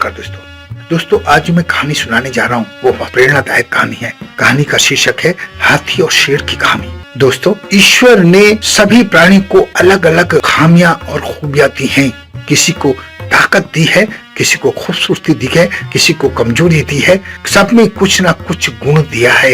नमस्कार दोस्तों, आज जो मैं कहानी सुनाने जा रहा हूँ वो प्रेरणादायक कहानी है। कहानी का शीर्षक है हाथी और शेर की कहानी। दोस्तों, ईश्वर ने सभी प्राणी को अलग अलग खामियां और खूबियां दी हैं। किसी को ताकत दी है, किसी को खूबसूरती दी है, किसी को कमजोरी दी है। सब में कुछ ना कुछ गुण दिया है।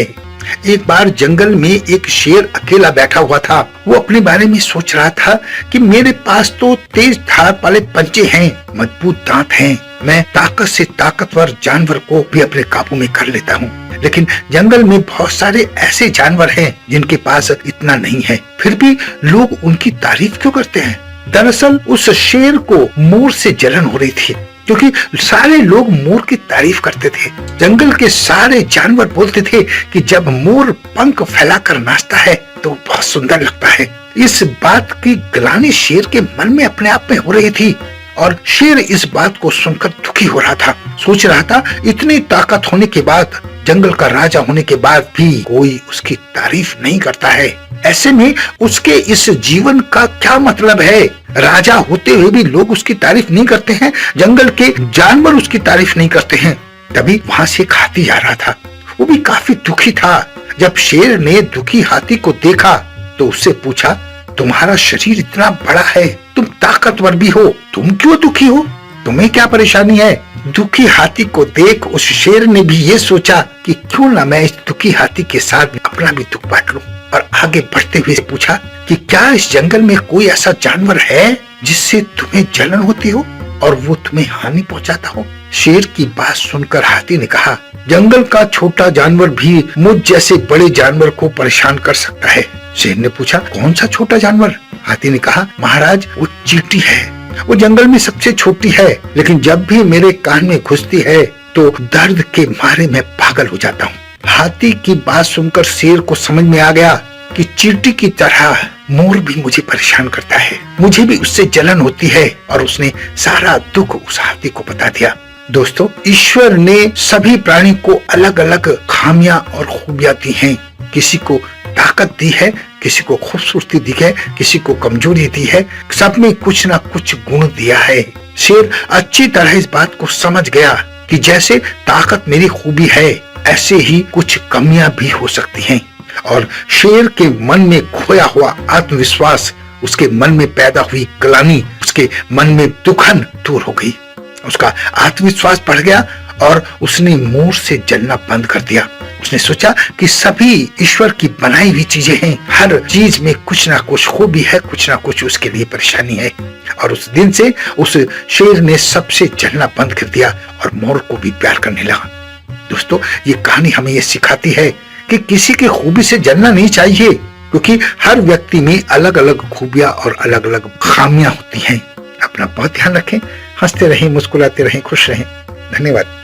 एक बार जंगल में एक शेर अकेला बैठा हुआ था। वो अपने बारे में सोच रहा था कि मेरे पास तो तेज धार वाले पंजे हैं, मजबूत दांत हैं, मैं ताकत से ताकतवर जानवर को भी अपने काबू में कर लेता हूँ। लेकिन जंगल में बहुत सारे ऐसे जानवर हैं जिनके पास इतना नहीं है, फिर भी लोग उनकी तारीफ क्यों करते हैं? दरअसल उस शेर को मोर से जलन हो रही थी, क्योंकि सारे लोग मोर की तारीफ करते थे। जंगल के सारे जानवर बोलते थे कि जब मोर पंख फैलाकर नाचता है तो बहुत सुंदर लगता है। इस बात की ग्लानि शेर के मन में अपने आप में हो रही थी और शेर इस बात को सुनकर दुखी हो रहा था। सोच रहा था, इतनी ताकत होने के बाद, जंगल का राजा होने के बाद भी कोई उसकी तारीफ नहीं करता है। ऐसे में उसके इस जीवन का क्या मतलब है? राजा होते हुए भी लोग उसकी तारीफ नहीं करते हैं, जंगल के जानवर उसकी तारीफ नहीं करते हैं। तभी वहां से एक हाथी जा रहा था। वो भी काफी दुखी था। जब शेर ने दुखी हाथी को देखा तो उससे पूछा, तुम्हारा शरीर इतना बड़ा है, तुम ताकतवर भी हो, तुम क्यों दुखी हो? तुम्हें क्या परेशानी है? दुखी हाथी को देख उस शेर ने भी ये सोचा कि क्यों ना मैं इस दुखी हाथी के साथ अपना भी दुख बांट लूं, और आगे बढ़ते हुए पूछा कि क्या इस जंगल में कोई ऐसा जानवर है जिससे तुम्हें जलन होती हो और वो तुम्हें हानि पहुंचाता हो? शेर की बात सुनकर हाथी ने कहा, जंगल का छोटा जानवर भी मुझ जैसे बड़े जानवर को परेशान कर सकता है। शेर ने पूछा, कौन सा छोटा जानवर? हाथी ने कहा, महाराज, वो चींटी है। वो जंगल में सबसे छोटी है, लेकिन जब भी मेरे कान में घुसती है तो दर्द के मारे मैं पागल हो जाता हूँ। हाथी की बात सुनकर शेर को समझ में आ गया कि चींटी की तरह मोर भी मुझे परेशान करता है, मुझे भी उससे जलन होती है, और उसने सारा दुख उस हाथी को बता दिया। दोस्तों, ईश्वर ने सभी प्राणी को अलग अलग खामियां और खूबियां दी हैं। किसी को ताकत दी है, किसी को खूबसूरती दी है, किसी को कमजोरी दी है। सब में कुछ ना कुछ गुण दिया है। शेर अच्छी तरह इस बात को समझ गया कि जैसे ताकत मेरी खूबी है, ऐसे ही कुछ कमियां भी हो सकती हैं। और शेर के मन में खोया हुआ आत्मविश्वास, उसके मन में पैदा हुई ग्लानि, उसके मन में दुखन दूर हो गई। उसका आत्मविश्वास बढ़ गया और उसने मोर से जलना बंद कर दिया। उसने सोचा कि सभी ईश्वर की बनाई हुई चीजें हैं, हर चीज में कुछ ना कुछ खूबी है, कुछ ना कुछ उसके लिए परेशानी है। और उस दिन से उस शेर ने सबसे जलना बंद कर दिया और मोर को भी प्यार करने लगा। दोस्तों, ये कहानी हमें ये सिखाती है कि किसी की खूबी से जलना नहीं चाहिए, क्योंकि हर व्यक्ति में अलग अलग खूबियां और अलग अलग खामियां होती हैं। अपना बहुत ध्यान रखें, हंसते रहें, मुस्कुराते रहें, खुश रहें। धन्यवाद।